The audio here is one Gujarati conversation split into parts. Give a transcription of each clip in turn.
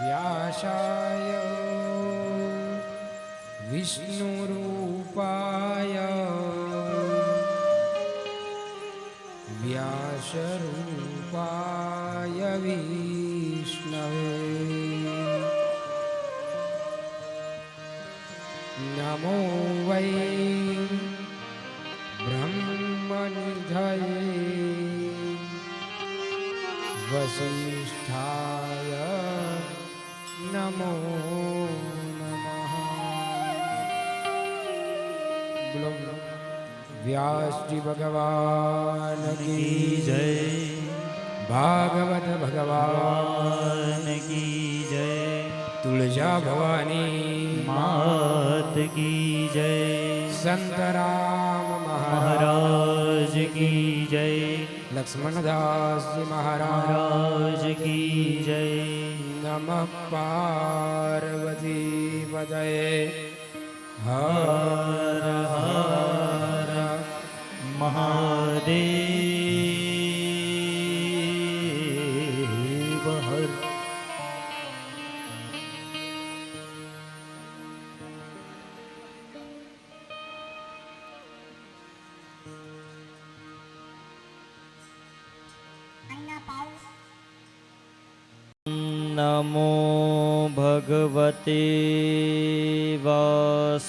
व्यासाय विष्णुरूपाय व्यासरूपाय विष्णवे नमो वै ब्रह्मनिधये वसिष्ठाय नमो नमः। बोलो व्यास जी भगवान की जय, भागवत भगवान की जय, तुलजा भवानी मात की जय, संत राम महाराज की जय, लक्ष्मणदास जी महाराज महाराज की जय। नमः पार्वती पतये हर हर महादेव हर। नमो भगवते वासुदेवाय।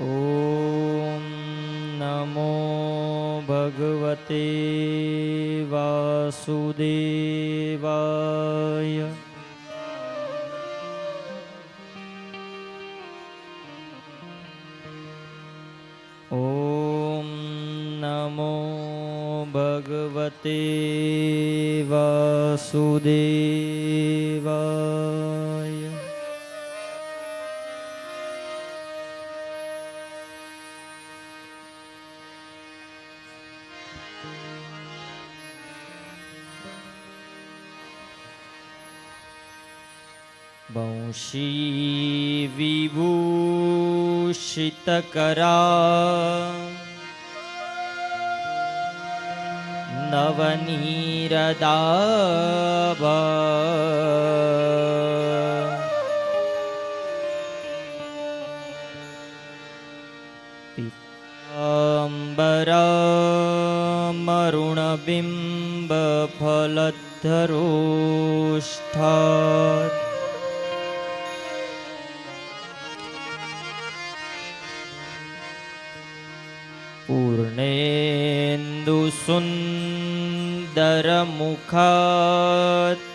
ॐ नमो भगवते वासुदेवाय। ॐ नमो भगवते वासुदेवाय। वंशी विभूषितकरा नवनीरदाभा पीताम्बरामरुणबिम्बफलद्धरोष्ठात् पूर्णेन्दुसुन्दरमुखात्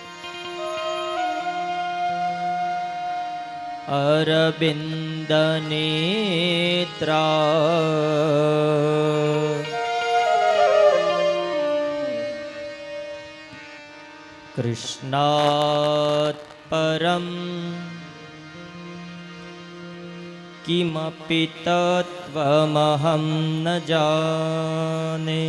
अरविन्दनेत्रा कृष्णात् परं किमपि तत्त्वमहं न जाने।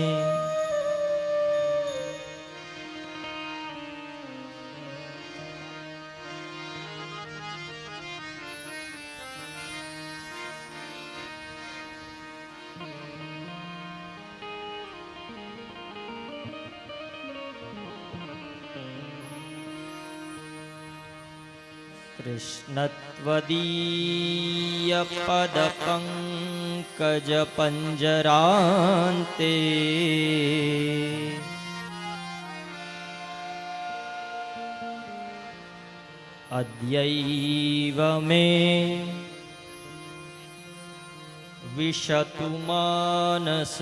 कृष्णत्वदीयपदपङ्कजपञ्जरान्ते अद्यैव मे विशतु मानसराजहंस।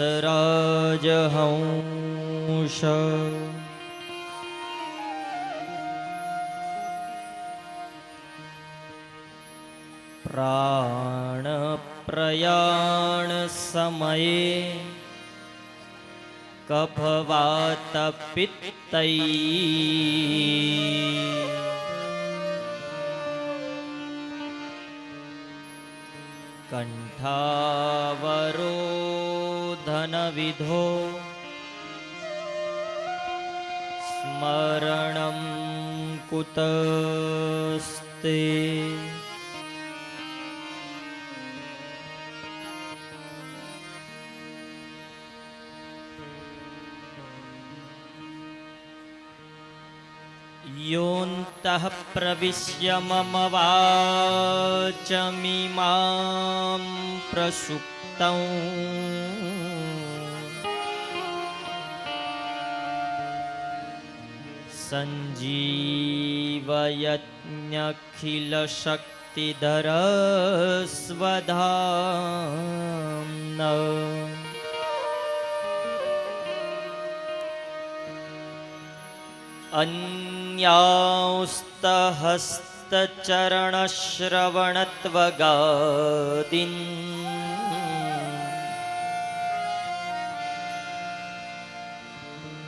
प्राणप्रयाणसमये कफवातपित्तैः कण्ठावरोधनविधो स्मरणं कुतस्ते। योऽन्तः प्रविश्य मम वाचमिमां प्रसुप्तौ सञ्जीवयत्यखिलशक्तिधरस्वधाम्ना अन्यास्तहस्तचरणश्रवणत्वगादीन्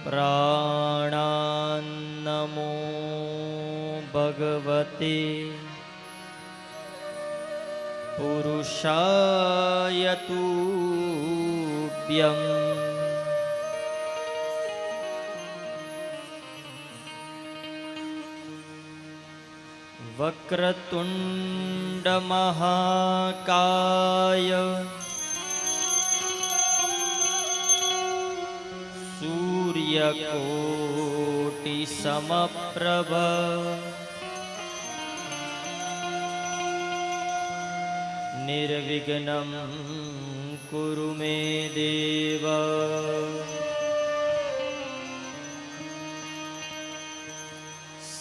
प्राणान्नमो भगवते पुरुषाय तुभ्यम्। वक्रतुण्डमहाकाय सूर्यकोटिसमप्रभ निर्विघ्नं कुरु मे देव।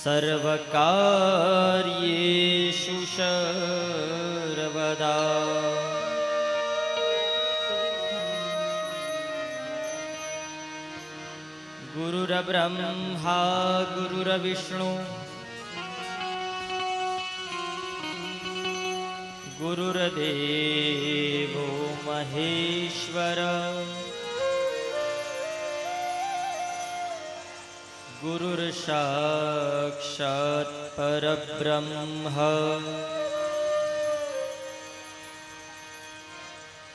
सर्वकार्येषु सर्वदा गुरुर्ब्रह्मा गुरुर्विष्णु गुरुर्देवो महेश्वर गुरुर्साक्षात् परब्रह्म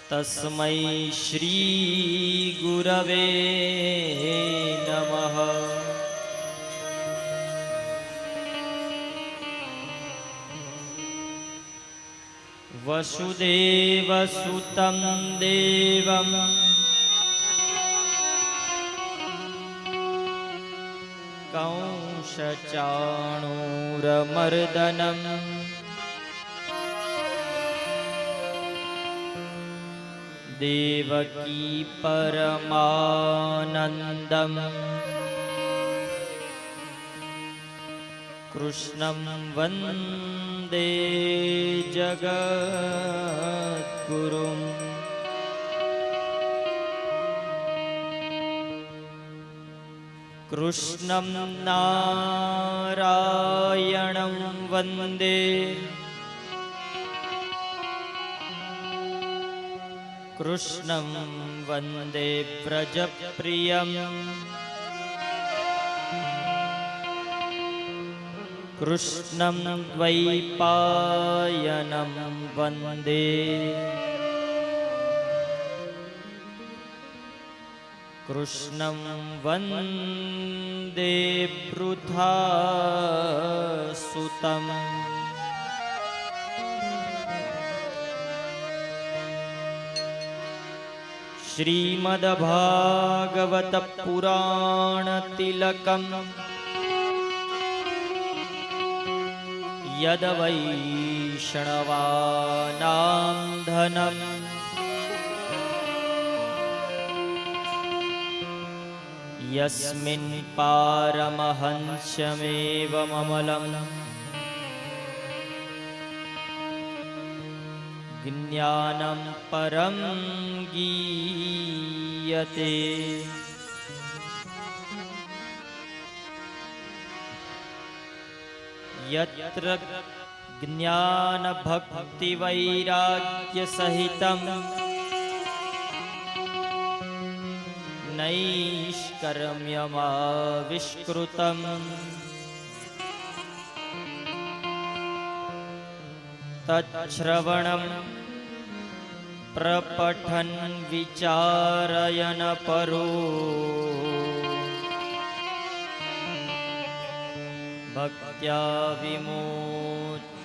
तस्मै श्री गुरवे नमः। वसुदेवसुतं देवं कंसचाणूरमर्दनं देवकी परमानन्दं कृष्णं वन्दे जगद्गुरुम्। कृष्णं नारायणं वन्दे कृष्णं वन्दे व्रजप्रियं कृष्णं द्वैपायनं वन्दे कृष्णं वन्दे पृथासुतम्। श्रीमद्भागवत पुराण तिलकम् यद्वैष्णवानां धनम् यस्मिन् पारमहंस्यमेवममलम् ज्ञानं परं गीयते। यत्र ज्ञानभक्तिवैराग्यसहितं नैष्कर्म्यमाविष्कृतम् तच्छ्रवणं प्रपठन् विचारयन् परो भक्त्या विमुच्येन्नर।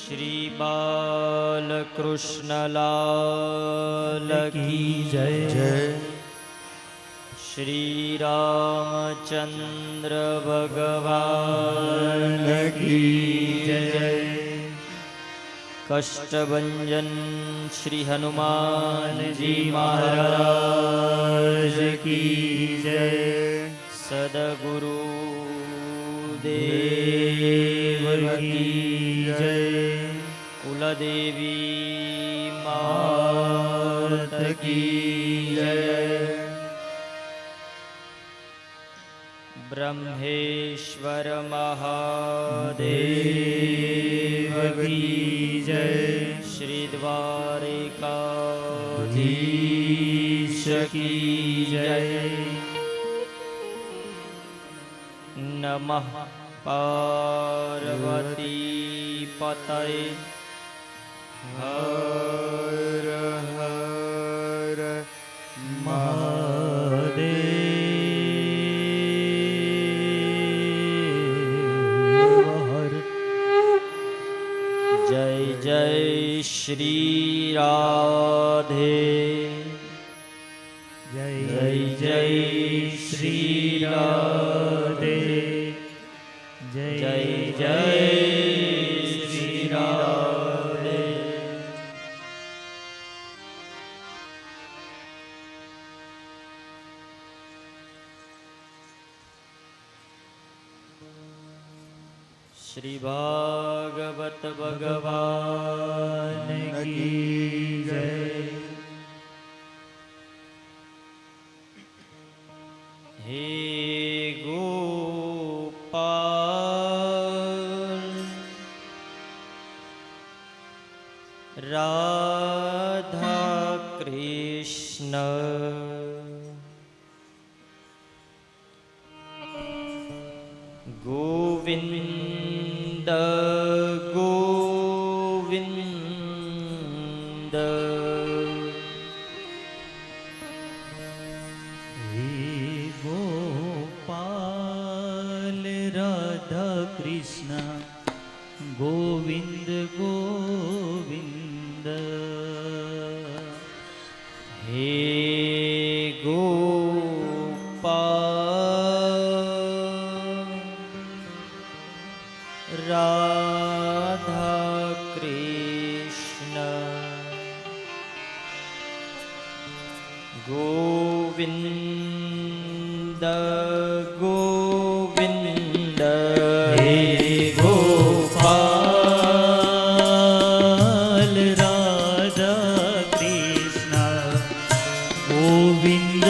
શ્રી બાલકૃષ્ણલાલ કી જય. શ્રી રામચંદ્ર ભગવાન કી જય. કષ્ટભંજન શ્રી હનુમાનજી મહારાજ કી જય. સદગુરુ દેવ કી જય. કુલદેવી માત કી જય. બ્રહ્મેશ્વર મહાદેવ કી જય. શ્રી દ્વારિકાધીશ કી જય. નમઃ પાર્વતી પતये. હર હર મહાદેવ. જય જય શ્રી રાધે. જય જય શ્રી રાધે. જય જય શ્રી રાધે. શ્રી ભાગવત ભગવાન કી જય. હે ગોપાલ રાધા કૃષ્ણ ગોવિંદ ગોવિંદ. કૃષ્ણ ગોવિંદ ગોવિંદ. હે ગોપાલ રાધા કૃષ્ણ ગોવિંદ ગોવિંદ. હે ગોપાલ રાધા કૃષ્ણ ગોવિંદ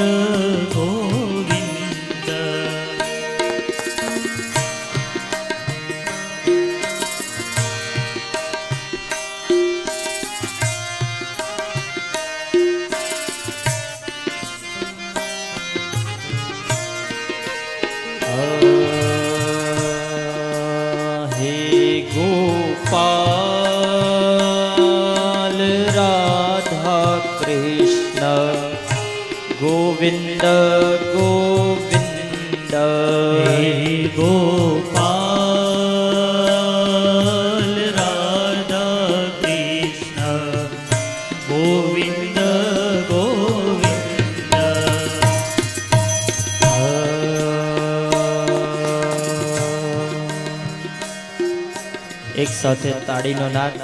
ગોવિંદ. હે ગોપાલ રાધા કૃષ્ણ ગોવિંદ ગોવિંદ. હે ગોપાલ રાધા કૃષ્ણ ગોવિંદ ગોવિંદ. એક સાથે તાળીનો નાદ.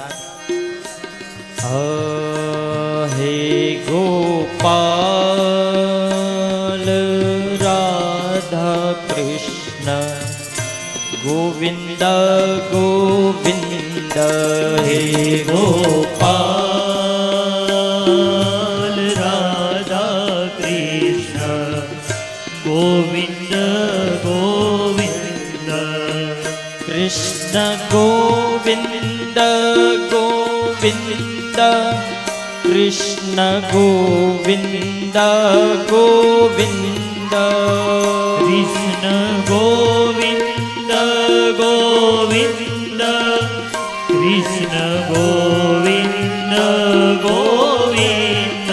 હે ગોપાલ રાધા કૃષ્ણ ગોવિંદ ગોવિંદ. હે ગોપાલ રાધા કૃષ્ણ ગોવિંદ ગોવિંદ. કૃષ્ણ ગોવિંદ ગોવિંદ. કૃષ્ણ ગોવિંદ ગોવિંદ. કૃષ્ણ ગોવિંદ ગોવિંદ. કૃષ્ણ ગોવિંદ ગોવિંદ.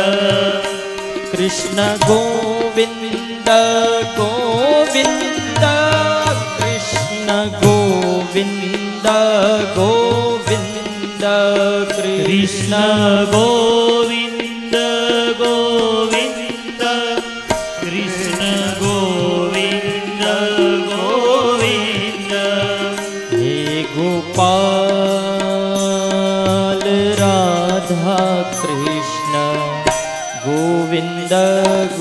કૃષ્ણ ગોવિંદ ગોવિંદ. કૃષ્ણ ગોવિંદ ગોવિંદ. कृष्ण गोविन्द गोविन्द कृष्ण गोविन्द गोविन्द हे गोपाल राधा कृष्ण गोविन्द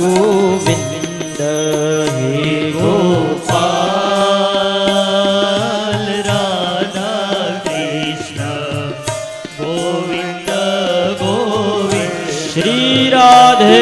गोविन्द हे गोपाल राधा कृष्ण गोविन्द गोविन्द श्री राधे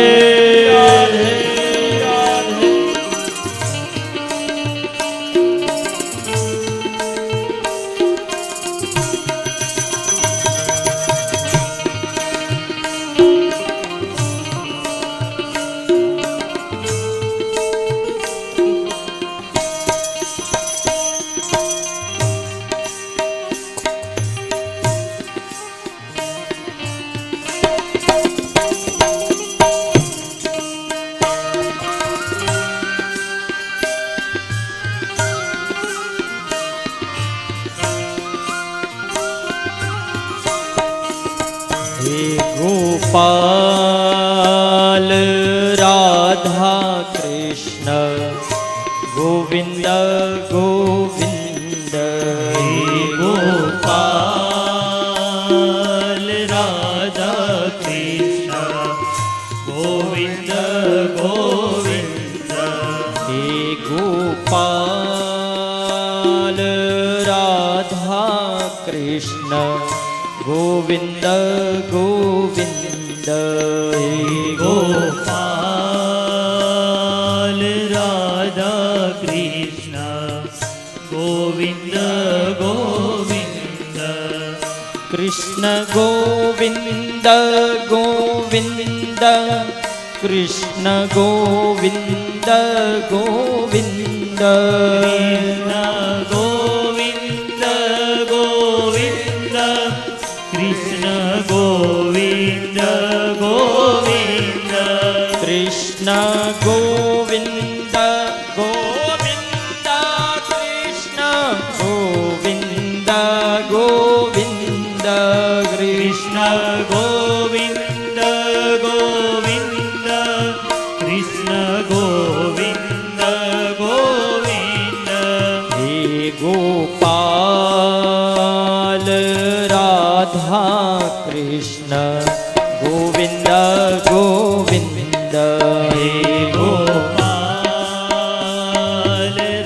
हे गोपाल राधा कृष्ण गोविन्द गोविन्द हे गोपाल राधा कृष्ण गोविन्द गोविन्द हे गोपाल राधा कृष्ण गोविन्द गोविन्द हे गोपाल राधा कृष्ण गोविन्द गोविन्द कृष्ण गोविन्द गोविन्द कृष्ण गोविन्द गोविन्द कृष्ण गोविन्द गोविन्द कृष्ण गोविन्द गोविन्द कृष्ण गोविन्द गोविन्द कृष्ण गोविन्द गोविन्द कृष्ण गोविन्द गोविन्द कृष्ण गोविन्द गोविन्द हे गोपाल राधा कृष्ण गोविन्द गोविन्द हे गोपाल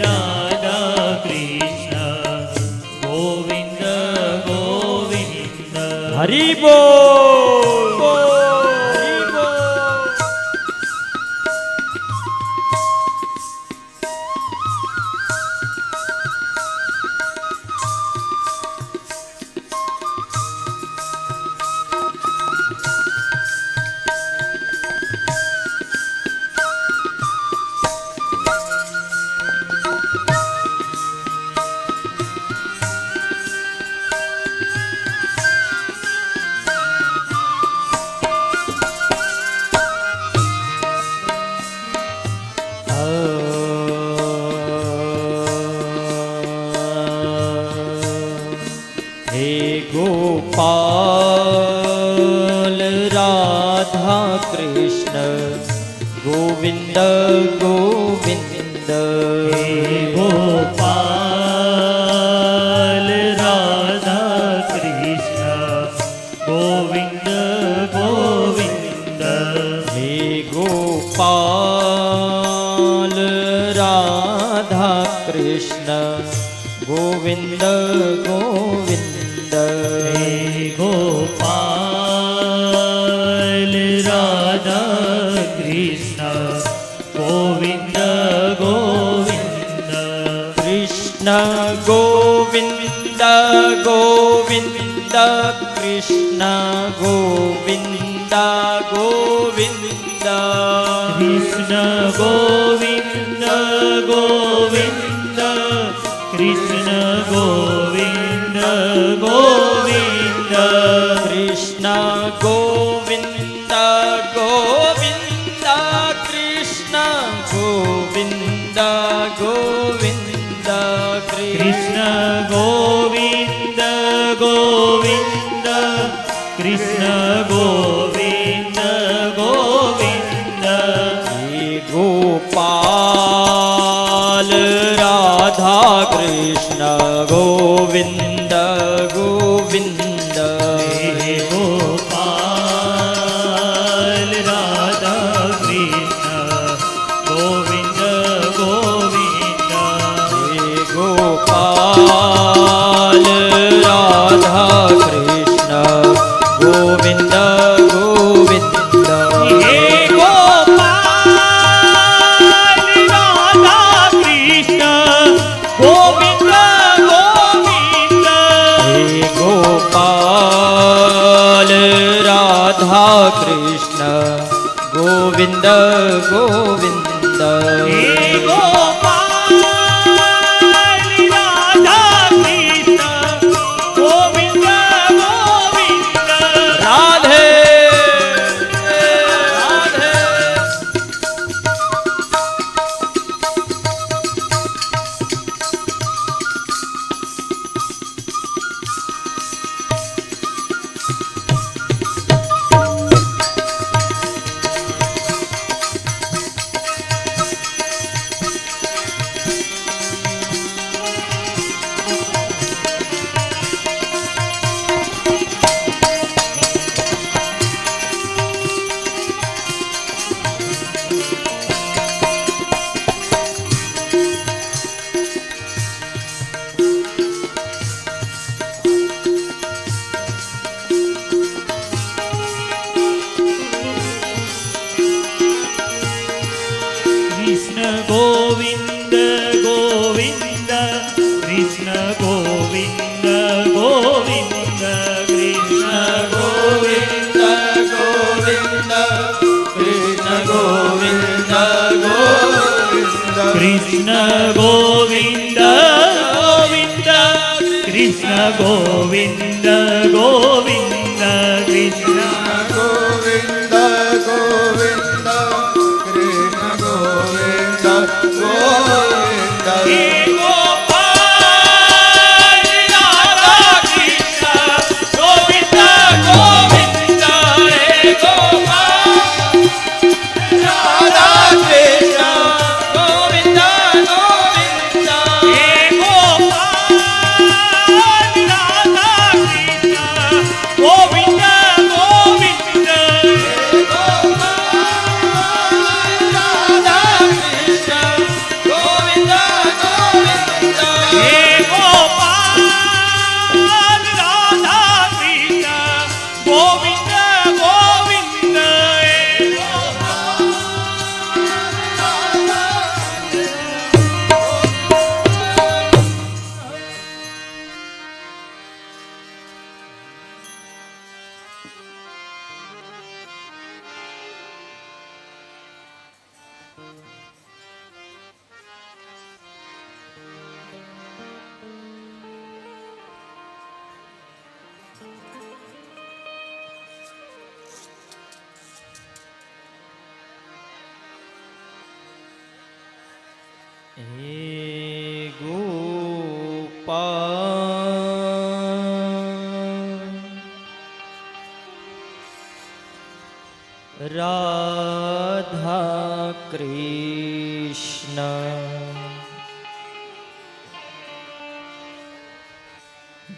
राधा कृष्ण गोविन्द गोविन्द हरि बोल हे गोपाल राधा कृष्ण गोविन्द गोविन्द हे गोपाल राधा कृष्ण गोविन्द गोविन्द हे गोपाल राधा कृष्ण गोविन्द गोविन्द हे गोपाल राधा कृष्ण गोविन्द गोविन्द कृष्ण गोविन्द गोविन्द कृष्ण गोविन्द गोविन्द कृष्ण गोविन्द गोविन्द कृष्ण गोविन्द गोविन्द कृष्ण गोविन्द गोविन्द कृष्ण गोविन्द गोविन्द कृष्ण गोविन्द गोविन्द કૃષ્ણ ગોવિંદ ગોવિંદ હે ગોપાલ રાધા કૃષ્ણ ગોવિંદ ગોવિંદ હે ગોપાલ રાધા કૃષ્ણ ગોવિંદ ગોવિંદ હે ગોપાલ રાધા કૃષ્ણ ગોવિંદ ગોવિંદ હે ગોપાલ રાધા કૃષ્ણ ગોવિંદ ગોવિંદ હે ગોપાલ રાધા કૃષ્ણ ગોવિંદ ગોવિંદ રાધે રાધે કૃષ્ણ ગોવિંદ ગોવિંદ કૃષ્ણ ગોવિંદ ગોવિંદ કૃષ્ણ ગોવિંદ ગોવિંદ કૃષ્ણ ગોવિંદ ગોવિંદ કૃષ્ણ ગોવિંદ ગોવિંદ કૃષ્ણ ગોવિંદ ગોવિંદ કૃષ્ણ ગોવિંદ ગોવિંદ કૃષ્ણ ગોવિંદ ગોવિંદ હે ગોપાલ રાધા કૃષ્ણ ગોવિંદ ગોવિંદ હે ગોપાલ રાધા કૃષ્ણ ગોવિંદ ગોવિંદ હે ગોપાલ રાધા કૃષ્ણ ગોવિંદ ગોવિંદ હે ગોપાલ રાધા કૃષ્ણ ગોવિંદ ગોવિંદ હે હે ગોપાલ રાધા કૃષ્ણ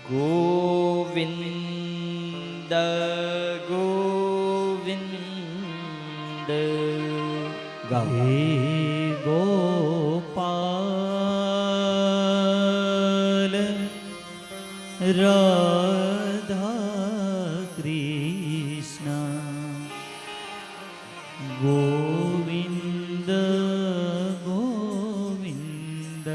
ગોવિંદ ગોવિંદ ગાઓ હે ગોપાલ રાધા કૃષ્ણ ગોવિંદ ગોવિંદ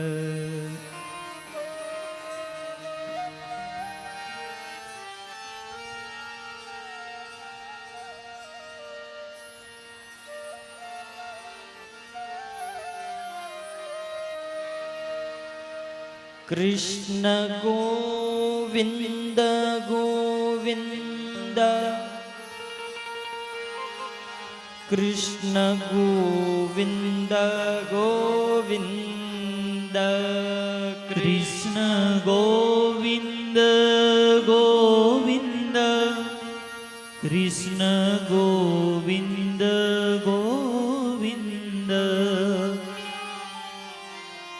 કૃષ્ણ ગોવિંદ ગોવિંદ કૃષ્ણ ગોવિંદ ગોવિંદ કૃષ્ણ ગોવિંદ ગોવિંદ કૃષ્ણ ગોવિંદ ગોવિંદ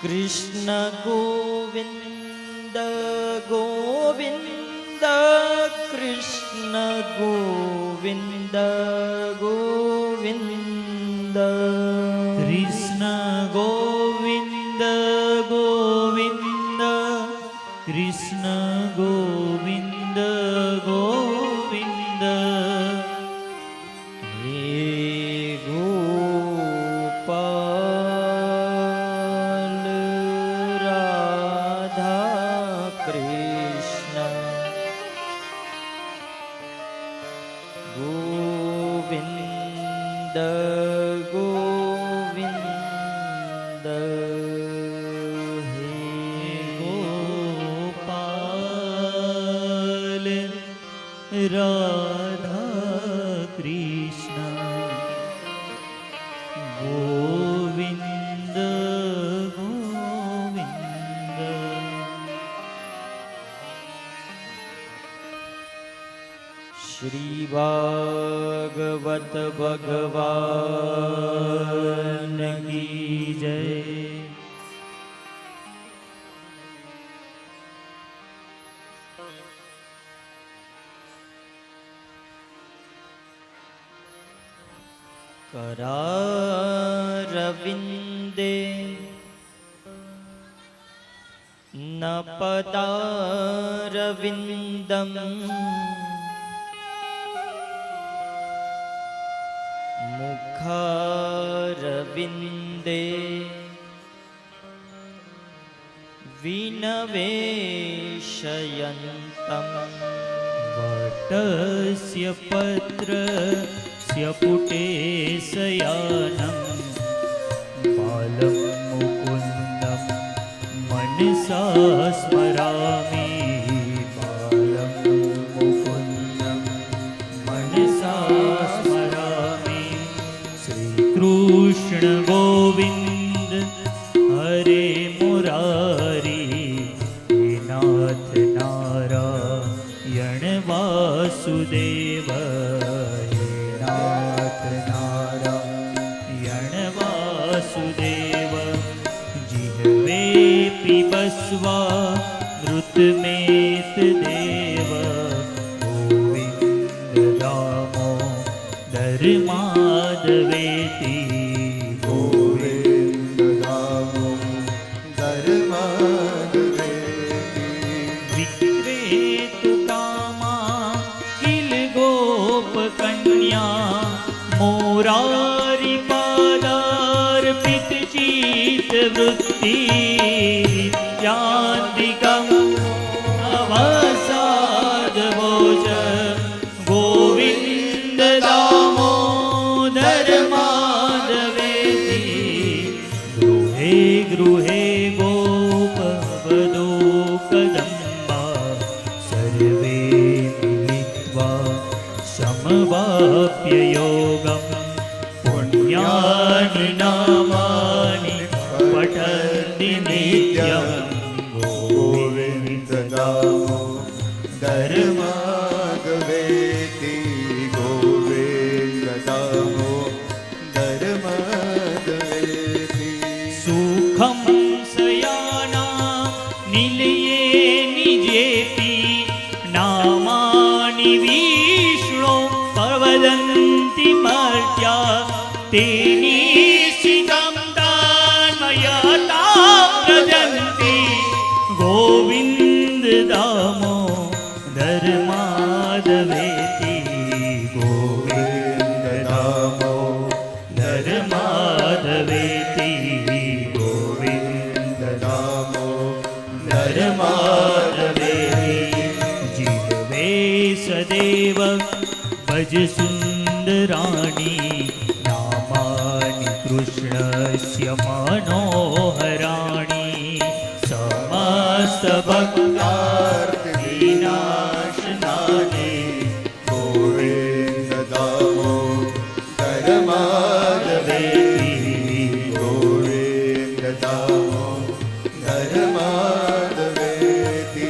કૃષ્ણ ગોવિંદ ગોવિંદ કૃષ્ણ ગોવિંદ ગોવિંદ કૃષ્ણ ગોવિંદ ગોવિંદ કૃષ્ણ ગોવિંદ ગોવિંદ હે ગોપાલ રાધા કૃષ્ણ ગોવિંદ ગોવિંદ હે ગોપાલ રાધા કૃષ્ણ ગોવિંદ ગોવિંદ શ્રી ભાગવત ભગવાન કી જય. करारविन्दे न पदारविन्दम् मुखारविन्दे विनवेशयन्तम् वटस्य पत्रस्य पुटे शयानं बालं मुकुन्दं मनसा स्मरामि बालं मुकुन्दं मनसा स्मरामि श्रीकृष्ण गोविन्द हरे मुरारी हे नाथ नारायण वासुदेव हे नाथ नारायण वासुदेव जिह्वे पिबस्वा मृतमेत देव गोविन्द दामोदर माधवेति गोविन्द दामोदर माधवेति विक्रेतु कामा किल गोपकन्या मोरारि पादार्पित चित वृत्ति नित्यान्तिकम् अवसाद भोज गोविन्द दामोदर माधवेति गृहे गृहे गोपवधो कदम्बा सर्वे मिलित्वा समवाप्य योगम् पुण्यानि नामानि पठन्ति नित्यम् गोविन्द दामोदर माधवेति गोविन्द दामोदर माधवेति सुखं शयाना निलये निजेति नामानि विष्णो प्रवदन्ति मर्त्या तेनि सितं दानमयता व्रजन्ति गोविन्द दामोदर माधवेति गोविन्द दामोदर माधवेति गोविन्द दामोदर माधवेति जिह्वे सदैव भज सुन्दराणि नामानि कृष्णस्य मनोहराणि समस्तभक्तार्थिनाशनानि गोविन्द दामोदर माधवेति गोविन्द दामोदर माधवेति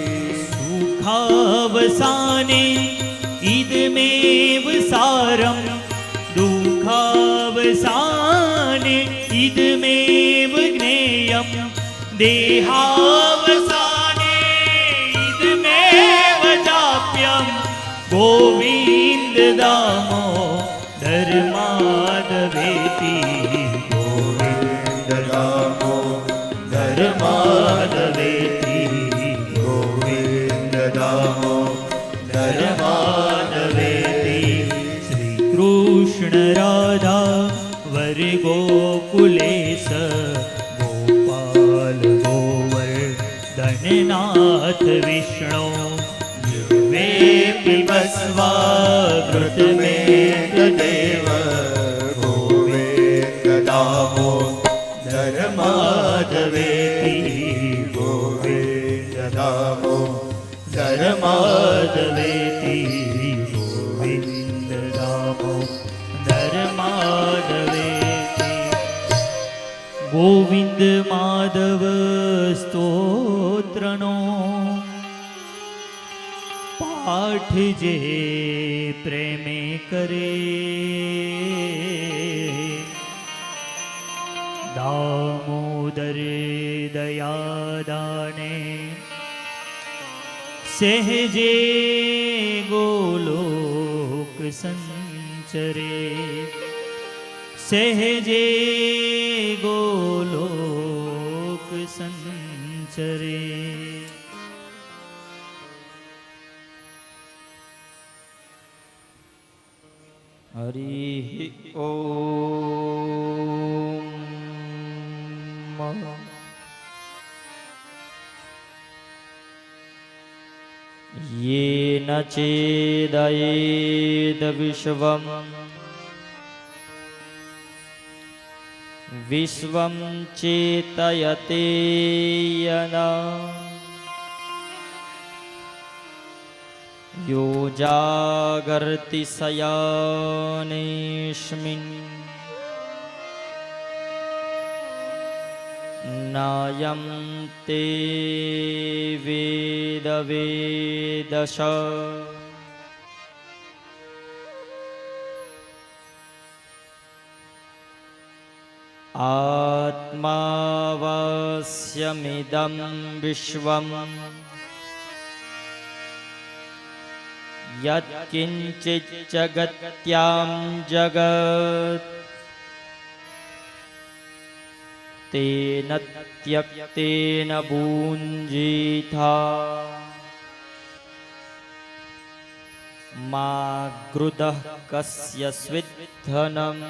सुखावसाने इदमेव सारं दुःखावसाने इदमेव ज्ञेयं देहावसाने ગોવિંદ દામોદર માધવેતી ગોવિંદ દામોદર માધવેતી ગોવિંદ દામોદર માધવેતી શ્રી કૃષ્ણ રાધા વર ગોકુલેશ ગોપાલ ગોવર્ધનનાથ વિષ્ણુ વે पिबस्वाकृतमेत देव गोविन्द दामोदर माधवेति गोविन्द दामोदर માધવેતી ગોવિંદ દામોદર માધવેતી ગોવિંદ માધવ સ્તોત્રનો પાઠ જે પ્રેમે કરે દામોદર દયાદાને સહેજે ગોલોક સંચરે સહેજે ગોલોક સંચરે હરિ ઓમ યેન ચેદયેદ વિશ્વમ વિશ્વમ ચેતયતે યના यो जागर्ति सयानेऽस्मिन् नायं ते वेदवेदश आत्मावास्यमिदं विश्वम् यत्किञ्चित् जगत्यां जगत् तेन त्यक्तेन भुञ्जीथा मा गृधः कस्य स्विद्धनम्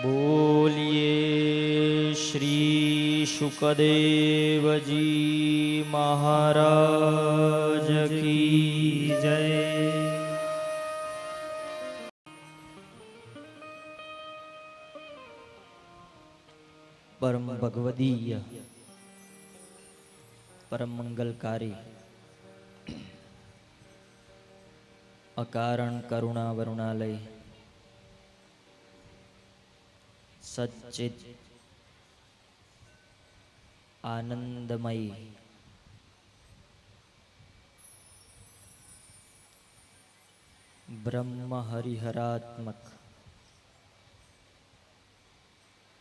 बोलिए श्री शुकदेव जी महाराज की जय। परम भगवदीय परम मंगलकारी अकारण करुणा वरुणालय सच्चित आनंदमयी બ્રહ્મ હરિહરાત્મક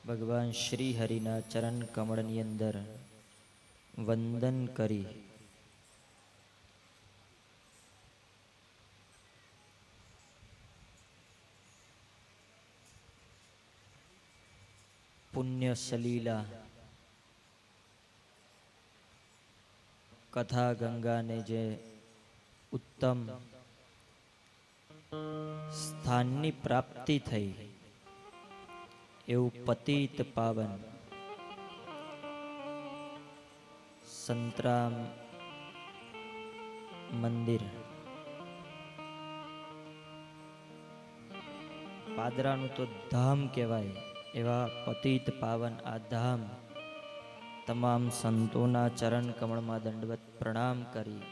ભગવાન શ્રી હરિના ચરણ કમળની અંદર વંદન કરી પુણ્ય સલીલા કથા ગંગાને જે ઉત્તમ સ્થાનની પ્રાપ્તિ થઈ એવું પતિત પાવન સંતરામ મંદિર પાદરાનું તો ધામ કહેવાય એવા પતિત પાવન આ ધામ તમામ સંતોના ચરણ કમળમાં દંડવત પ્રણામ કરી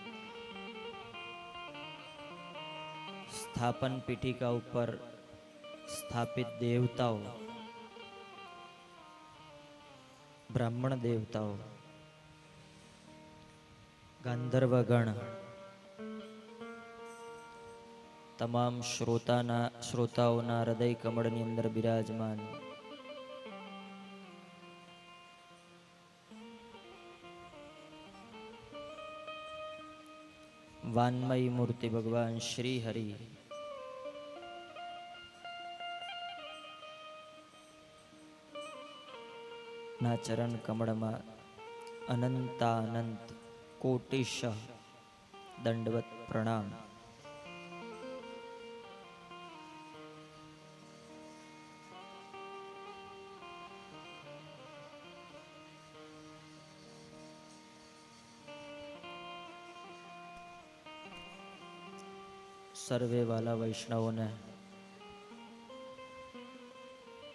સ્થાપન પીઠિકા ઉપર સ્થાપિત દેવતાઓ, બ્રાહ્મણ દેવતાઓ, ગાંધર્વગણ, તમામ શ્રોતાઓના હૃદય કમળની અંદર બિરાજમાન વાન્મયી મૂર્તિ ભગવાન શ્રી હરિ ના ચરણ કમળમાં અનંતાનંત કોટિશ દંડવત પ્રણામ. સર્વે વાલા વૈષ્ણવોને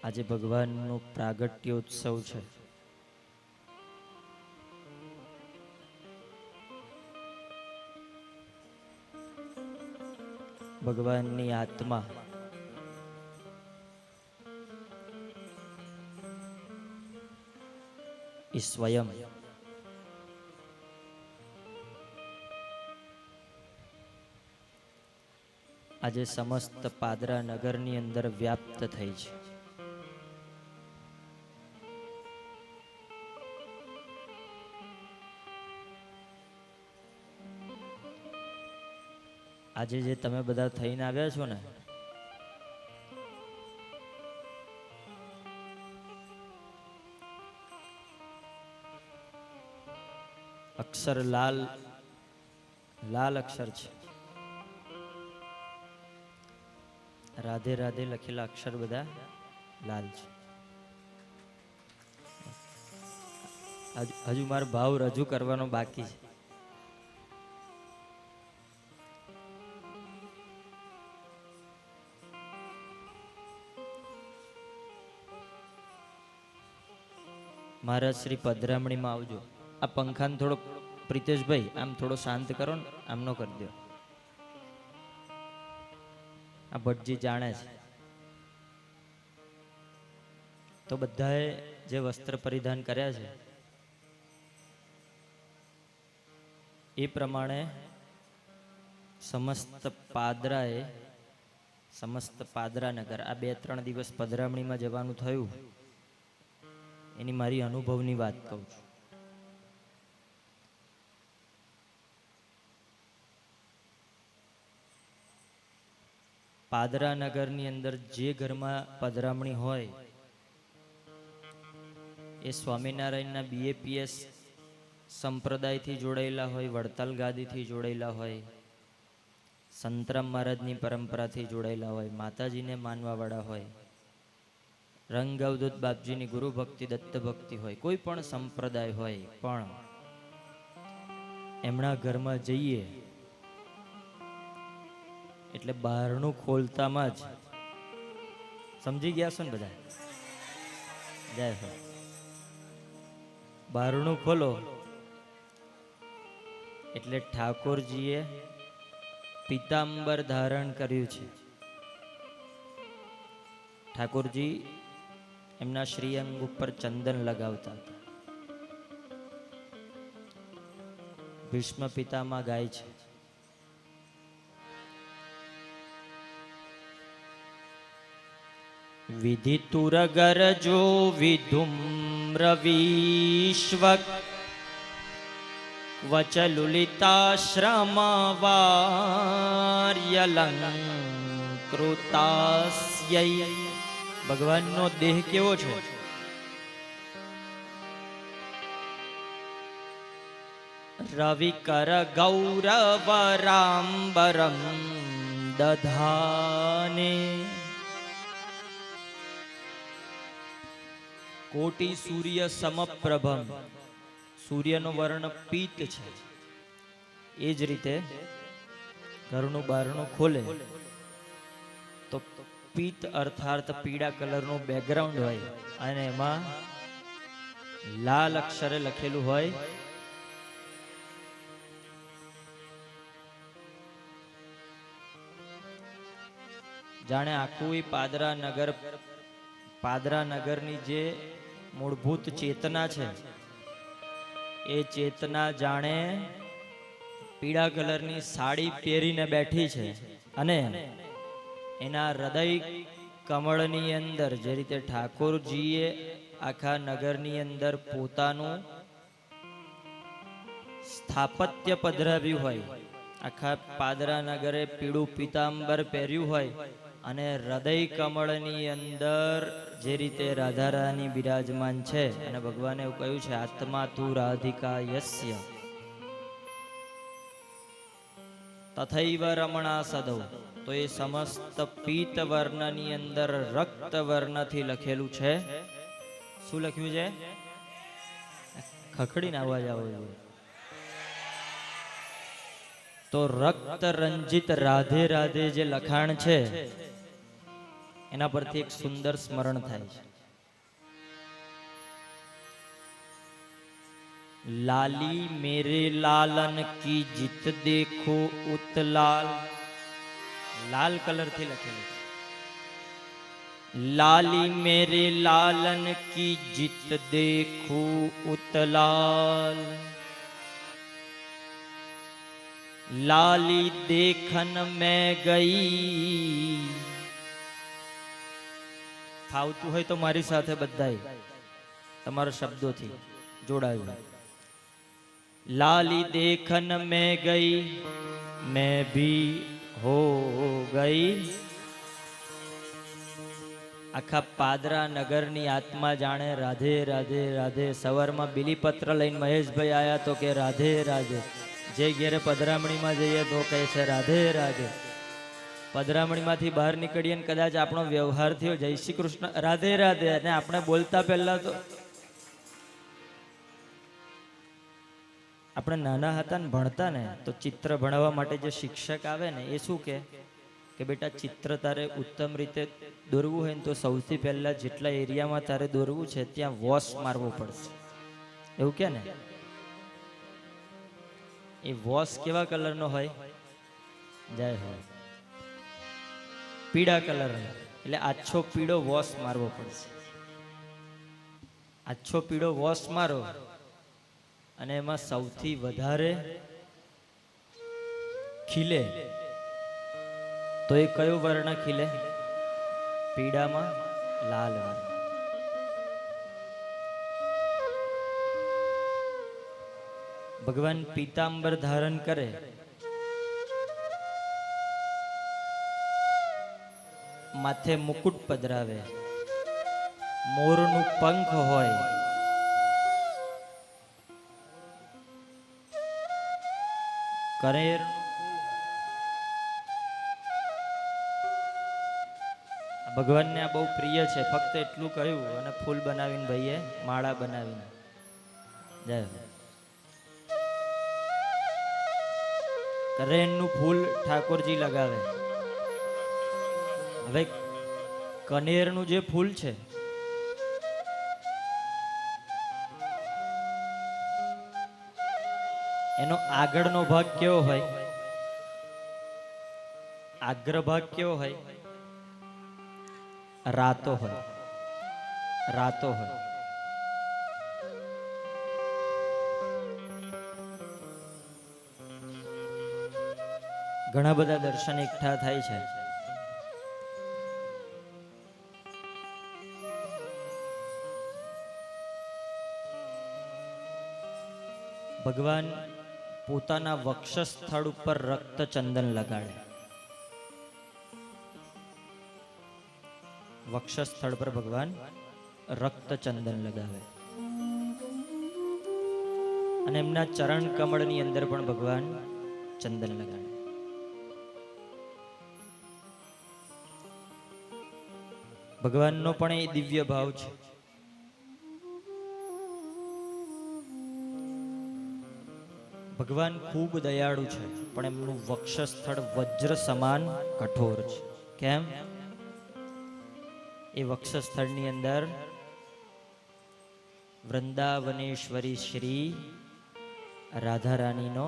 આજે ભગવાનનો પ્રાગટ્યોત્સવ છે. ભગવાનની આત્મા એ સ્વયં આજે સમસ્ત પાદરા નગરની અંદર વ્યાપ્ત થઈ છે. આજે જે તમે બધા થઈને આવ્યા છો ને, અક્ષર લાલ લાલ અક્ષર છે. રાધે રાધે લખેલા અક્ષર બધા લાલ છે. હજુ મારો ભાવ રજૂ કરવાનો બાકી છે. મહારાજ શ્રી પધરામણીમાં આવજો. આ પંખાને થોડો પ્રિતેશભાઈ આમ થોડો શાંત કરો ને, આમ નો કરી દો. આ ભટ્ટજી જાણે છે. તો બધાએ જે વસ્ત્ર પરિધાન કર્યા છે એ પ્રમાણે સમસ્ત પાદરા નગર આ 2-3 દિવસ પધરામણીમાં જવાનું થયું એની મારી અનુભવની વાત કહું છું. પાદરા નગરની અંદર જે ઘરમાં પધરામણી હોય એ સ્વામિનારાયણના BAPS સંપ્રદાયથી જોડાયેલા હોય, વડતાલ ગાદીથી જોડાયેલા હોય, સંતરામ મહારાજની પરંપરાથી જોડાયેલા હોય, માતાજીને માનવાવાળા હોય, રંગ અવધૂત બાપજીની ગુરુ ભક્તિ દત્ત ભક્તિ હોય, કોઈ પણ સંપ્રદાય હોય, પણ એમના ઘરમાં જઈએ એટલે બહારનું ખોલતામાં જ સમજી ગયા છો ને બધા? જય હો. બહારનું ખોલો એટલે ઠાકોરજીએ પિતાંબર ધારણ કર્યું છે. ઠાકોરજી એમના શ્રીઅંગ ઉપર ચંદન લગાવતા હતા. ભીષ્મ પિતામાં ગાય છે, વિધિતુરગરજો વિધુમ્રવિશ્વક વચલુલિતાશ્રમવાર્યલંકૃતાસ્यै. ભગવાનનો દેહ કેવો છે? રવિકર ગૌરવરાંબરમ દધાને. કોટી સૂર્ય સમપ્રભમ. સૂર્યનો વર્ણ પીત છે. એ જ રીતે ઘરનું બારણું ખોલે તો પીત અર્થાત પીળા કલરનું બેકગ્રાઉન્ડ હોય અને એમાં લાલ અક્ષરે લખેલું હોય જાણે આખું એ પાદરા નગરની જે મૂળભૂત ચેતના છે એ ચેતના જાણે પીળા કલરની સાડી પહેરીને બેઠી છે અને એના હૃદય કમળની અંદર જે રીતે ઠાકોરજીએ આખા નગરની અંદર પોતાનું સ્થાપત્ય પધરાવ્યું હોય, આખા પાદરા નગરે પીળું પીતાંબર પહેર્યું હોય અને હૃદય કમળની અંદર જે રીતે રાધારાની બિરાજમાન છે અને ભગવાને એવું કહ્યું છે આત્મા તું રાધિકા યસ્ય તથૈવ રમણા સદૌ. તો એ સમસ્ત પીત વર્ણની અંદર રક્ત વર્ણથી લખેલું છે. શું લખ્યું છે? ખખડીને અવાજ આવો જોઈએ. તો રક્ત રંજિત રાધે રાધે જે લખાણ છે એના પરથી એક સુંદર સ્મરણ થાય છે. લાલી મેરે લાલન કી જીત દેખો ઉતલાલ. લાલ કલર થી લખેલું છે. લાલી મેરે લાલન કી જીત દેખો ઉતલાલ. લાલી દેખન મેં ગઈ. ફાવતું હોય તો મારી સાથે બધાય તમારા શબ્દોથી જોડાયું. લાલી દેખન મેં ગઈ मैं भी हो गई. આખા પાદરા નગરની આત્મા જાણે રાધે રાધે રાધે. સવારમાં બીલીપત્ર લઈને મહેશભાઈ આયા તો કે રાધે રાધે. જે ઘેરે પધરામણીમાં જઈએ તો કહે છે રાધે રાધે. પધરામણીમાંથી બહાર નીકળીએ ને કદાચ આપણો વ્યવહાર થયો જય શ્રી કૃષ્ણ રાધે રાધે અને આપણે બોલતા પહેલા તો આપણે નાના હતા ને ભણતા ને તો ચિત્ર ભણાવવા માટે જે શિક્ષક આવે ને એ શું કે બેટા ચિત્ર તારે ઉત્તમ રીતે દોરવું હોય ને તો સૌથી પહેલા જેટલા એરિયામાં તારે દોરવું છે ત્યાં વોશ મારવો પડશે એવું કે ને. એ વોશ કેવા કલરનો હોય? જય હોય પીળા કલરનો. એટલે આછો પીળો વોશ મારવો પડશે. આછો પીળો વોશ મારો અને એમાં સૌથી વધારે ખીલે તો એ કયો વર્ણ ખીલે? પીળામાં લાલ વર્ણ. ભગવાન પીતાંબર ધારણ કરે માથે મુકુટ પધરાવે, મોરનું પંખ હોય, કરેર ભગવાનને આ બહુ પ્રિય છે. ફક્ત એટલું કહ્યું અને ફૂલ બનાવીને ભાઈએ માળા બનાવીને જય. કરેણનું ફૂલ ઠાકોરજી લગાવે. હવે કનેરનું જે ફૂલ છે એનો આગળનો ભાગ કેવો હોય? આગ્ર ભાગ કેવો હોય? રાતો હોય. રાતો હોય. ઘણા બધા દર્શન એકઠા થાય છે. ભગવાન પોતાના વક્ષસ્થળ ઉપર રક્ત ચંદન લગાડે. વક્ષસ્થળ પર ભગવાન રક્ત ચંદન લગાવે અને એમના ચરણ કમળની અંદર પણ ભગવાન ચંદન લગાડે. ભગવાનનો પણ એ દિવ્ય ભાવ છે. ભગવાન ખૂબ દયાળુ છે, પણ એમનું વક્ષસ્થળ વજ્ર સમાન કઠોર છે. કેમ? એ વક્ષસ્થળની અંદર વૃંદાવનેશ્વરી શ્રી રાધા રાણીનો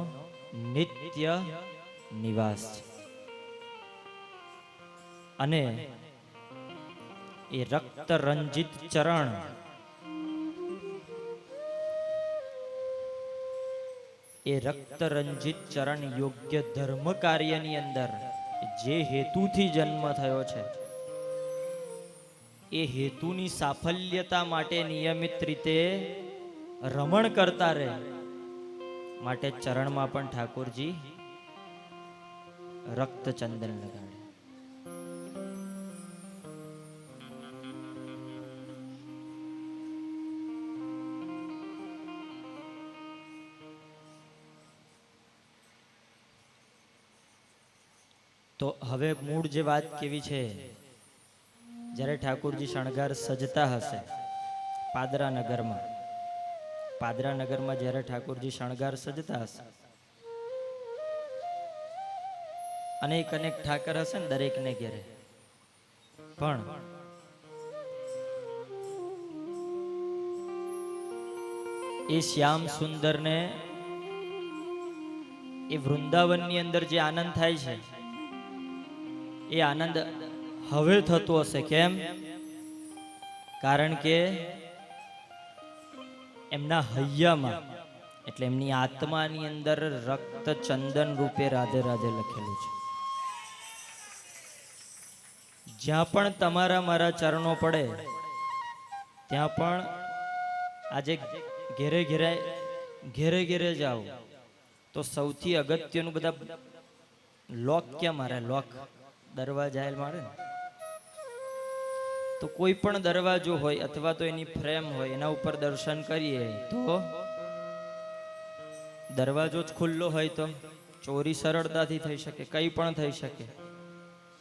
નિત્ય નિવાસ છે. અને એ રક્ત રંજિત ચરણ યોગ્ય ધર્મ કાર્યની અંદર જે હેતુથી જન્મ થયો છે એ હેતુની સાફલ્યતા માટે નિયમિત રીતે રમણ કરતા રહે માટે ચરણમાં પણ ઠાકોરજી રક્ત ચંદન લગાડે. તો હવે મૂળ જે વાત કેવી છે, જ્યારે ઠાકોરજી શણગાર સજતા હશે પાદરા નગરમાં જ્યારે ઠાકોરજી શણગાર સજતા હશે, અનેક ઠાકર હશે ને દરેકને ઘેરે, પણ એ શ્યામ સુંદરને એ વૃંદાવનની અંદર જે આનંદ થાય છે એ આનંદ હવે થતો હશે. કેમ? કારણ કે એમના હૈયામાં એટલે એમની આત્માની અંદર રક્ત ચંદન રૂપે રાધે રાધે લખેલું છે. જ્યાં પણ તમારા મારા ચરણો પડે ત્યાં પણ આજે ઘેરે ઘેરે જાઓ તો સૌથી અગત્યનું બધા લોક ક્યાં મારે? લોક દરવાજા મારે ને. તો કોઈ પણ દરવાજો હોય અથવા તો એની ફ્રેમ હોય એના ઉપર દર્શન કરીએ તો દરવાજો જ ખુલ્લો હોય તો ચોરી સરળતાથી થઈ શકે, કંઈ પણ થઈ શકે.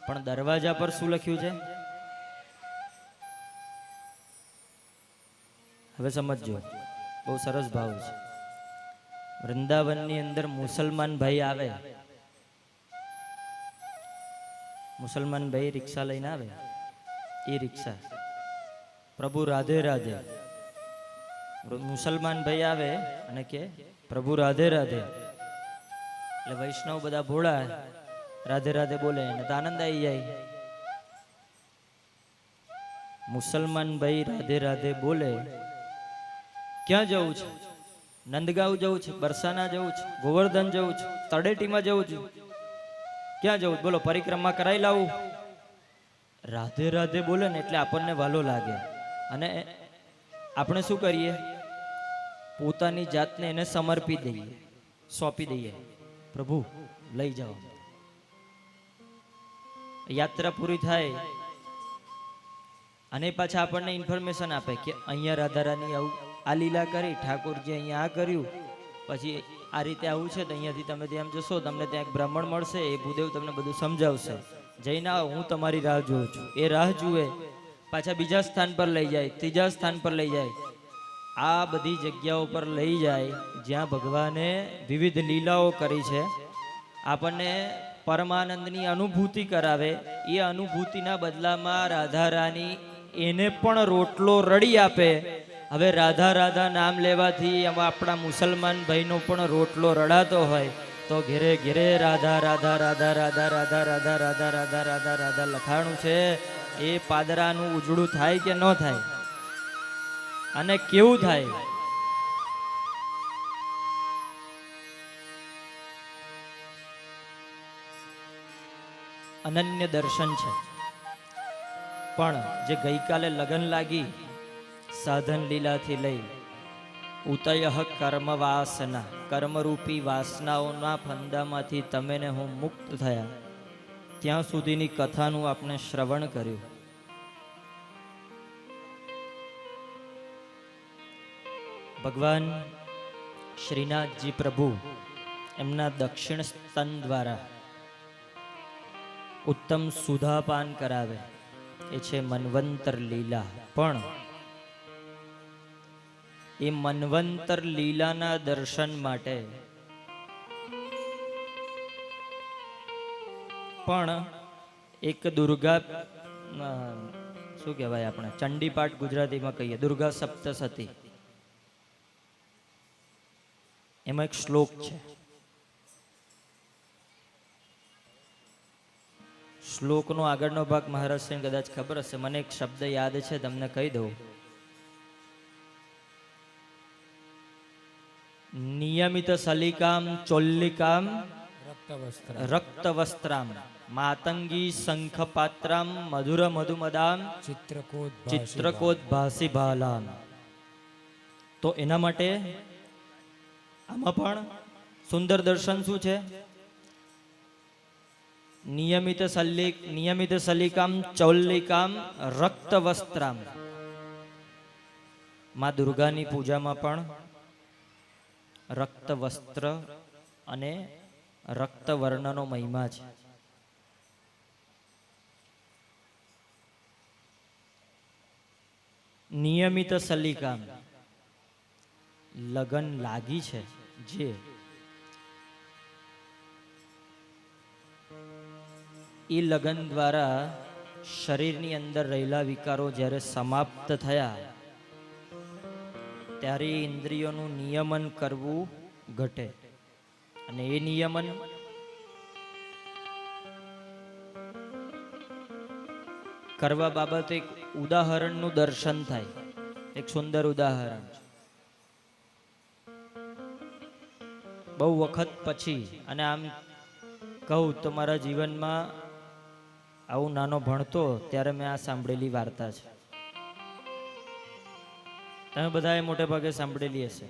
પણ દરવાજા પર શું લખ્યું છે? હવે સમજજો, બહુ સરસ ભાવ છે. વૃંદાવનની અંદર મુસલમાન ભાઈ આવે, મુસલમાન ભાઈ રિક્ષા લઈને આવે, એ રિક્ષા પ્રભુ રાધે રાધે. મુસલમાન ભાઈ આવે અને કે પ્રભુ રાધે રાધે, એટલે વૈષ્ણવ બધા ભોળા રાધે રાધે બોલે અને તો આનંદ આવી જાય. મુસલમાન ભાઈ રાધે રાધે બોલે, ક્યાં જવું છે? નંદગાંવ જવું છે, બરસાના જવું છે, ગોવર્ધન જવું છે, તળેટીમાં જવું છે, ક્યાં જવું? બોલો, પરિક્રમા કરાવી લાવું. રાધે રાધે બોલે ને એટલે આપણને વાલો લાગે અને આપણે શું કરીએ? પોતાની જાતને એને સમર્પી દઈએ, સોંપી દઈએ. પ્રભુ લઈ જાઓ. યાત્રા પૂરી થાય અને પાછા આપણને ઇન્ફોર્મેશન આપે કે અહીંયા રાધારાની આવું આ લીલા કરી, ઠાકોરજી અહીંયા આ કર્યું, પછી આ રીતે આવું છે તો અહીંયાથી તમે ત્યાં જશો, તમને ત્યાં એક બ્રાહ્મણ મળશે, એ ભૂદેવ તમને બધું સમજાવશે. જઈને આવો, હું તમારી રાહ જોઉં છું. એ રાહ જુએ, પાછા બીજા સ્થાન પર લઈ જાય, ત્રીજા સ્થાન પર લઈ જાય, આ બધી જગ્યાઓ પર લઈ જાય જ્યાં ભગવાને વિવિધ લીલાઓ કરી છે. આપણને પરમાનંદની અનુભૂતિ કરાવે. એ અનુભૂતિના બદલામાં રાધા રાની એને પણ રોટલો રડી આપે. હવે રાધા રાધા નામ લેવાથી આપણા મુસલમાન ભાઈનો પણ રોટલો રડાતો હોય તો ઘેરે ઘેરે રાધા રાધા રાધા રાધા રાધા રાધા રાધા રાધા રાધા રાધા લખાણું છે. એ પાદરાનું ઉજળું થાય કે ન થાય? અને કેવું થાય? અનન્ય દર્શન છે. પણ જે ગઈકાલે લગન લાગી સાધન લીલાથી લઈ ઉતય કર્મ વાસના, કર્મરૂપી વાસનાઓના ફંદામાંથી તમે ને હું મુક્ત થયા ત્યાં સુધીની કથાનું આપણે શ્રવણ કર્યું. ભગવાન શ્રીનાથજી પ્રભુ એમના દક્ષિણ સ્તન દ્વારા ઉત્તમ સુધાપાન કરાવે એ છે મન્વંતર લીલા. પણ એ મન્વંતર લીલાના દર્શન માટે પણ એક દુર્ગા શું કહેવાય આપણે ચંડીપાઠ ગુજરાતીમાં કહીએ દુર્ગા સપ્તસતી, એમાં એક શ્લોક છે. શ્લોકનો આગળનો ભાગ મહારાષ્ટ્રને કદાચ ખબર હશે, મને એક શબ્દ યાદ છે, તમને કહી દઉં. નિયમિત સલિકામ ચોલ્લિકામ રક્તવસ્ત્રામ માતંગી શંખપાત્રામ મધુર મધુમદામ ચિત્રકોદ્ભાસી ભાલામ. તો એના માટે આમાં પણ સુંદર દર્શન શું છે? નિયમિત સલિકામ ચૌલ્લિકામ રક્તવસ્ત્રામ. માં દુર્ગાની પૂજામાં પણ રક્ત વસ્ત્ર અને રક્ત વર્ણનો મહિમા છે. નિયમિત સલિકામ લગન લાગી છે જે એ લગન દ્વારા શરીરની અંદર રહેલા વિકારો જ્યારે સમાપ્ત થયા ત્યારે ઇન્દ્રિયોનું નિયમન કરવું ઘટે. અને એ નિયમન કરવા બાબતે એક ઉદાહરણનું દર્શન થાય. એક સુંદર ઉદાહરણ. બહુ વખત પછી, અને આમ કહું તો મારા જીવનમાં આવું નાનો ભણતો ત્યારે મેં આ સાંભળેલી વાર્તા છે. તમે બધાએ મોટે ભાગે સાંભળેલી હશે,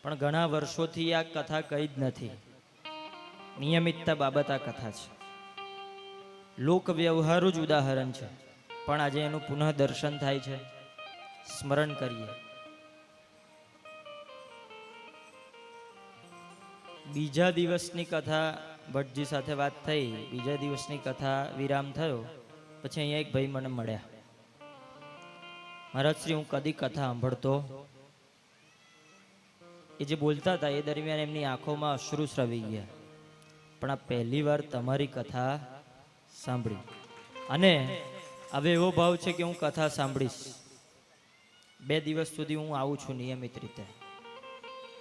પણ ઘણા વર્ષોથી આ કથા કઈ જ નથી. નિયમિતતા બાબત આ કથા છે. લોક વ્યવહારુ જ ઉદાહરણ છે, પણ આજે એનું પુનઃ દર્શન થાય છે. સ્મરણ કરીએ. બીજા દિવસની કથા ભટ્ટજી સાથે વાત થઈ, બીજા દિવસની કથા વિરામ થયો પછી અહીંયા એક ભાઈ મને મળ્યા. મહારાજ શ્રી, હું કદી કથા સાંભળતો, એ જે બોલતા હતા એ દરમિયાન એમની આંખોમાં અશ્રુ સ્રવી ગયા, પણ આ પહેલી વાર તમારી કથા સાંભળી અને હવે એવો ભાવ છે કે હું કથા સાંભળીશ. 2 દિવસ સુધી હું આવું છું નિયમિત રીતે,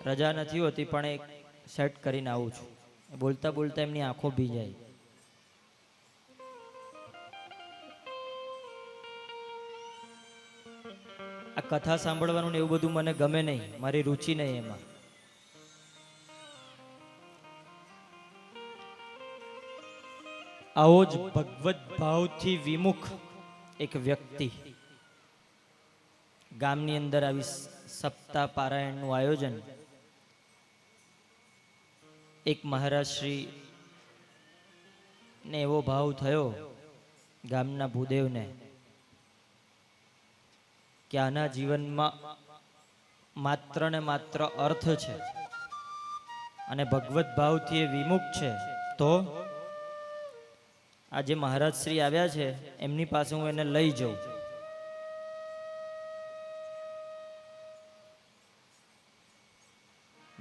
રજા નથી હોતી પણ એક સેટ કરીને આવું છું. બોલતા બોલતા એમની આંખો ભીંજાય. આ કથા સાંભળવાનું ને એવું બધું મને ગમે નહીં, મારી રુચિ નહીં એમાં. આવો જ ભગવત ભાવથી વિમુખ એક વ્યક્તિ ગામની અંદર આવી સપ્તાહ પારાયણનું આયોજન એક મહારાજ શ્રી ને એવો ભાવ થયો ગામના ભૂદેવને કે આના જીવનમાં માત્ર ને માત્ર અર્થ છે અને ભગવત ભાવથી એ વિમુખ છે. તો આજે મહારાજ શ્રી આવ્યા છે એમની પાસે હું એને લઈ જાઉં.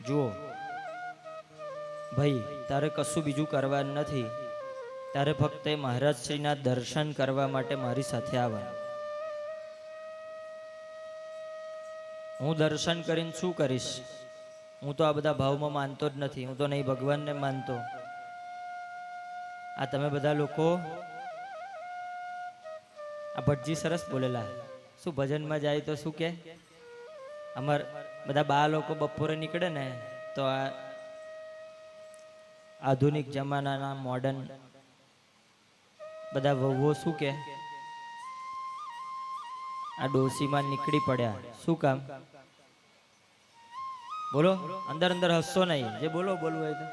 જુઓ ભાઈ, તારે કશું બીજું કરવાનું નથી, તારે ફક્ત મહારાજ શ્રીના દર્શન કરવા માટે મારી સાથે આવવાનું. હું દર્શન કરીને શું કરીશ? હું તો આ બધા ભાવમાં માનતો જ નથી, હું તો નહીં ભગવાનને માનતો. આ તમે બધા લોકો, આ ભટ્ટજી સરસ બોલેલા, શું ભજનમાં જાય તો શું કે અમાર બધા બા લોકો બપોરે નીકળે ને તો આ આધુનિક જમાનાના મોડર્ન બધા વહુઓ શું કે આ ડોસીમાં નીકળી પડ્યા. શું કામ? બોલો, અંદર અંદર હસશો નહીં, જે બોલો બોલવું હોય તો.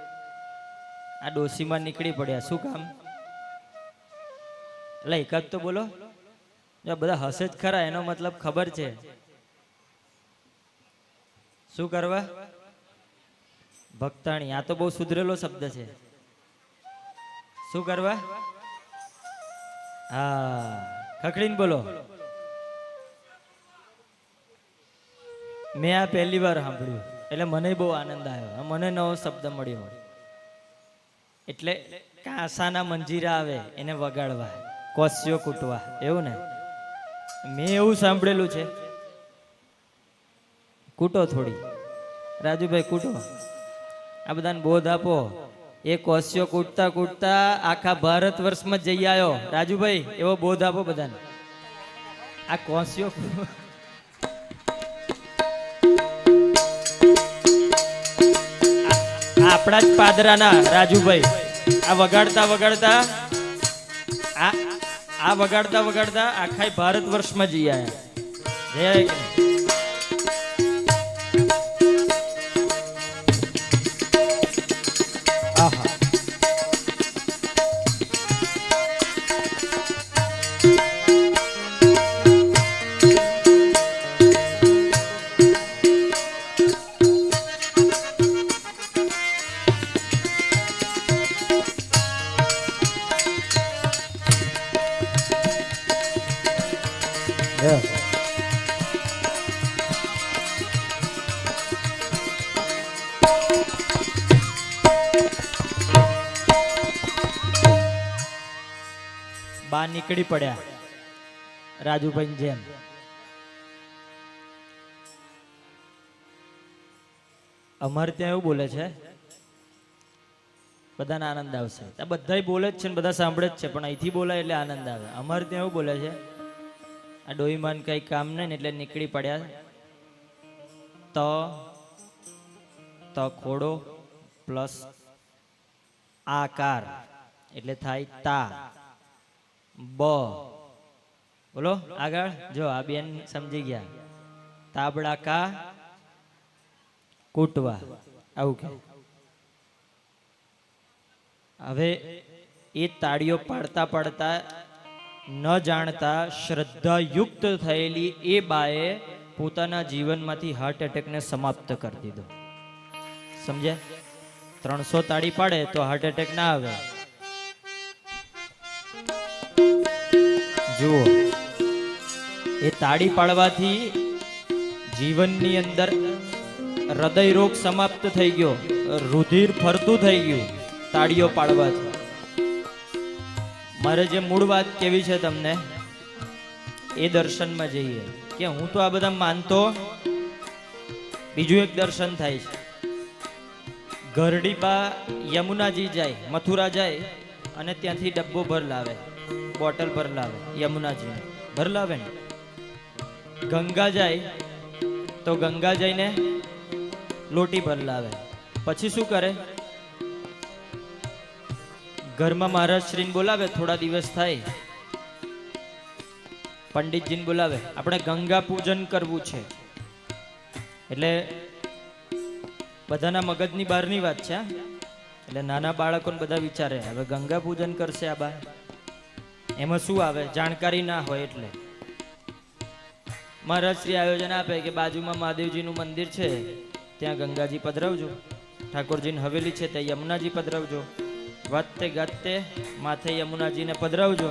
આ ડોસીમાં નીકળી પડ્યા, શું કામ? એટલે એકાદ તો બોલો. જો બધા હસે જ ખરા, એનો મતલબ ખબર છે. શું કરવા? ભક્તાણી. આ તો બહુ સુધરેલો શબ્દ છે. શું કરવા? હા, ખખડીને બોલો. મેં આ પહેલી વાર સાંભળ્યું એટલે મને બહુ આનંદ આવ્યો. મને નવો શબ્દ મળ્યો. એટલે કાંસાના મંજીરા આવે એને વગાડવા, કોસ્યો કૂટવા, એવું ને? મેં એવું સાંભળેલું છે. કૂટો થોડી, રાજુભાઈ કૂટો. આ બધાને બોધ આપો. એ કોસ્યો કૂટતા કૂટતા આખા ભારત વર્ષમાં જઈ આવ્યો. રાજુભાઈ એવો બોધ આપો બધાને. આ કોસ્યો આપણા જ પાદરાના રાજુભાઈ આ વગાડતા વગાડતા આ વગાડતા વગાડતા આખા ભારત વર્ષમાં જઈ આવ્યા. જય આહા. બા નીકળી પડ્યા રાજુભાઈ જેમ. અમારે ત્યાં એવું બોલે છે, બધાને આનંદ આવશે. આ બધા બોલે જ છે ને બધા સાંભળે જ છે, પણ અહીંથી બોલાય એટલે આનંદ આવે. અમારે ત્યાં એવું બોલે છે, આ ડોહીમાન કઈ કામ નહીં એટલે નીકળી પડ્યા. ત ખોડો પ્લસ આકાર એટલે થાય તા. બ બોલો આગળ. જો આ બેન સમજી ગયા. તાબડા કા કૂટવા, આવું કે. હવે એ તાળીઓ પાડતા પાડતા ન જાણતા શ્રદ્ધાયુક્ત થયેલી એ બાએ પોતાના જીવનમાંથી હાર્ટ એટેકને સમાપ્ત કરી દીધો. સમજ્યા? 300 તાળી પાડે તો હાર્ટ એટેક ના આવે. જુઓ, એ તાળી પાડવાથી જીવનની અંદર હૃદય રોગ સમાપ્ત થઈ ગયો, રુધિર ફરતું થઈ ગયું તાળીઓ પાડવાથી. મારે જે મૂળ વાત કેવી છે તમને, એ દર્શનમાં જઈએ કે હું તો આ બધા માનતો. બીજું એક દર્શન થાય છે. ગરડીબા યમુનાજી જાય, મથુરા જાય અને ત્યાંથી ડબ્બો ભર લાવે, બોટલ ભર લાવે, યમુનાજી ભર લાવે ને. ગંગા જાય તો ગંગા જઈને લોટી ભર લાવે. પછી શું કરે? ઘરમાં મહારાજશ્રીને બોલાવે. થોડા દિવસ થાય, પંડિતજીને બોલાવે. આપણે ગંગા પૂજન કરવું છે. એટલે બધાના મગજની બહારની વાત છે. એટલે નાના બાળકોને બધા વિચારે હવે ગંગા પૂજન કરશે આ બા, એમાં શું આવે? જાણકારી ના હોય એટલે મહારાજશ્રી આયોજન આપે કે બાજુમાં મહાદેવજીનું મંદિર છે, ત્યાં ગંગાજી પધરાવજો. ઠાકોરજીની હવેલી છે ત્યાં યમુનાજી પધરાવજો. વાતે ગાતે માથે યમુનાજીને પધરાવજો.